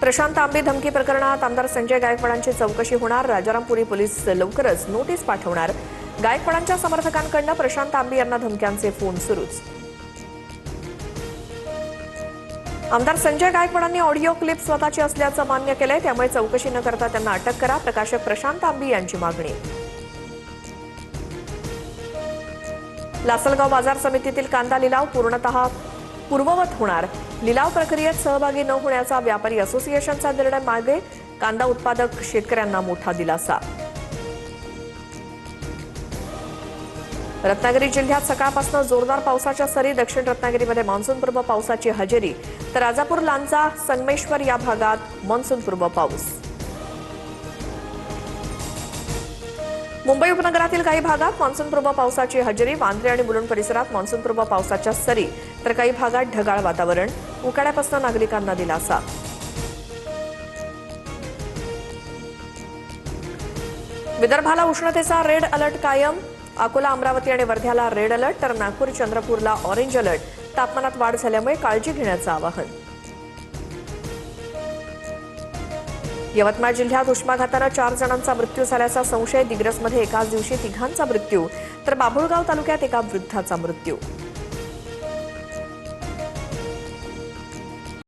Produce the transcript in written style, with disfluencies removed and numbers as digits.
प्रशांत आंबे धमकी प्रकरणात आमदार संजय गायकवाडांची चौकशी होणार। राजारामपुरी पोलीस लवकरच नोटीस पाठवणार। गायकवाडांच्या समर्थकांकडून प्रशांत आंबे यांना धमक्यांचे फोन सुरूच। आमदार संजय गायकवाडांनी ऑडिओ क्लिप स्वतःची असल्याचं मान्य केलंय, त्यामुळे चौकशी न करता त्यांना अटक करा, प्रकाशक प्रशांत आंबे यांची मागणी। लासलगाव बाजार समितीतील कांदा लिलाव पूर्णतः पूर्ववत होणार। लिलाव प्रक्रियेत सहभागी न होण्याचा व्यापारी असोसिएशनचा निर्णय मागे। कांदा उत्पादक शेतकऱ्यांना मोठा दिलासा। रत्नागिरी जिल्ह्यात सकाळपासून जोरदार पावसाच्या सरी। दक्षिण रत्नागिरीमध्ये मान्सूनपूर्व पावसाची हजेरी, तर राजापूर, लांजा, संगमेश्वर या भागात मान्सूनपूर्व पाऊस। मुंबई उपनगरातील काही भागात मान्सूनपूर्व पावसाची हजेरी। वांद्रे आणि मुलुंड परिसरात मान्सूनपूर्व पावसाच्या सरी, तर काही भागात ढगाळ वातावरण। उकाड्यापासून नागरिकांना दिलासा। विदर्भाला उष्णतेचा रेड अलर्ट कायम। अकोला, अमरावती आणि वर्ध्याला रेड अलर्ट, तर नागपूर, चंद्रपूरला ऑरेंज अलर्ट। तापमानात वाढ झाल्यामुळे काळजी घेण्याचं आवाहन। यवतमाळ जिल्ह्यात उष्माघाताने 4 जणांचा मृत्यू झाल्याचा संशय। दिग्रसमध्ये एकाच दिवशी 3घांचा मृत्यू, तर बाभुळगाव तालुक्यात एका वृद्धाचा मृत्यू।